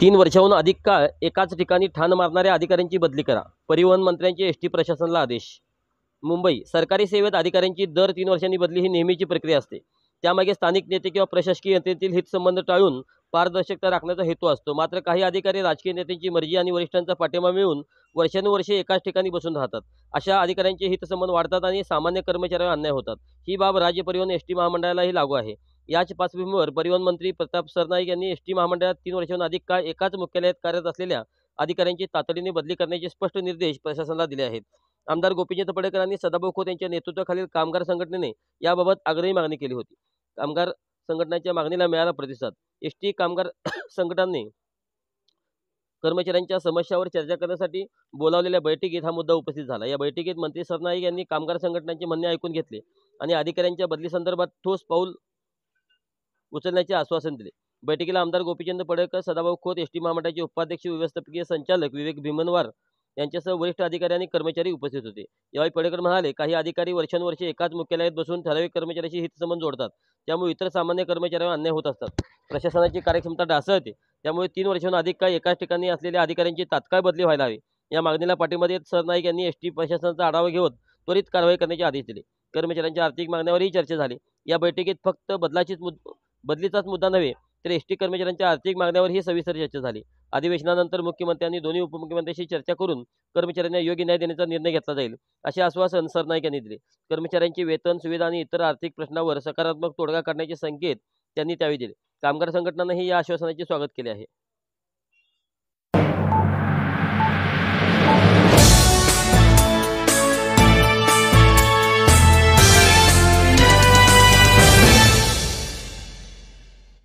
3 वर्षाहून अधिक काळ एकाच ठिकाणी ठाण मारणाऱ्या अधिकाऱ्यांची बदली करा. परिवहन मंत्र्यांचे एसटी प्रशासनाला आदेश. मुंबई सरकारी सेवेत अधिकाऱ्यांची दर 3 वर्षांनी बदली ही नेहमीची प्रक्रिया असते. त्यामागे स्थानिक नेते किंवा प्रशासकीय यंत्रणेतील हितसंबंध टाळून पारदर्शकता राखण्याचा हेतू असतो. मात्र काही अधिकारी राजकीय नेत्यांची मर्जी आणि वरिष्ठांचा पाठिंबा मिळवून वर्षानुवर्षे एकाच ठिकाणी बसून राहतात. अशा अधिकाऱ्यांचे हितसंबंध वाढतात आणि सामान्य कर्मचाऱ्यांवर अन्याय होतात. ही बाब राज्य परिवहन एसटी महामंडळालाही लागू आहे. याच पार्श्वभूमीवर परिवहन मंत्री प्रताप सरनाईक यांनी एसटी महामंडळात 3 वर्षांहून अधिक काळ एकाच मुख्यालयात कार्यरत असलेल्या अधिकाऱ्यांची तातडीने बदली करण्याचे स्पष्ट निर्देश प्रशासनाला दिले आहेत. आमदार गोपीचंद पडळकर आणि सदाभाऊ खोत यांच्या नेतृत्वाखालील कामगार संघटनेने याबाबत आग्रही मागणी केली होती. कामगार संघटनेच्या मागणीला मिळाला प्रतिसाद. एसटी कामगार संघटनांनी कर्मचाऱ्यांच्या समस्यावर चर्चा करण्यासाठी बोलावलेल्या बैठकीत हा मुद्दा उपस्थित झाला. या बैठकीत मंत्री सरनाईक यांनी कामगार संघटनांचे म्हणणे ऐकून घेतले आणि अधिकाऱ्यांच्या बदलीसंदर्भात ठोस पाऊल उचलण्याचे आश्वासन दिले. बैठकीला आमदार गोपीचंद पडळकर, सदाभाऊ खोत, एसटी महामंडळाचे उपाध्यक्ष व्यवस्थापकीय संचालक विवेक भीमनवार यांच्यासह वरिष्ठ अधिकारी आणि कर्मचारी उपस्थित होते. यावेळी पडळकर म्हणाले, काही अधिकारी वर्षानुवर्षे एकाच मुख्यालयात बसून ठराविक कर्मचाऱ्याशी हितसंबंध जोडतात. त्यामुळे इतर सामान्य कर्मचाऱ्यांवर अन्याय होत असतात. प्रशासनाची कार्यक्षमता ढासळते. त्यामुळे 3 वर्षांहून अधिक काळ एकाच ठिकाणी असलेल्या अधिकाऱ्यांची तात्काळ बदली व्हायला हवी. या मागणीला पाठिंबा देत सरनाईक यांनी एसटी प्रशासनाचा आढावा घेऊन त्वरित कारवाई करण्याचे आदेश दिले. कर्मचाऱ्यांच्या आर्थिक मागण्यांवरही चर्चा झाली. या बैठकीत फक्त बदलीचाच मुद्दा नव्हे तर एसटी कर्मचाऱ्यांच्या आर्थिक मागण्यांवरही सविस्तर चर्चा झाली. अधिवेशनानंतर मुख्यमंत्र्यांनी दोन्ही उपमुख्यमंत्र्यांशी चर्चा करून कर्मचाऱ्यांना योग्य न्याय देण्याचा निर्णय घेतला जाईल, असे आश्वासन सरनाईक यांनी दिले. कर्मचाऱ्यांची वेतन, सुविधा आणि इतर आर्थिक प्रश्नावर सकारात्मक तोडगा काढण्याचे संकेत त्यांनी त्यावेळी दिले. कामगार संघटनांनीही या आश्वासनाचे स्वागत केले आहे.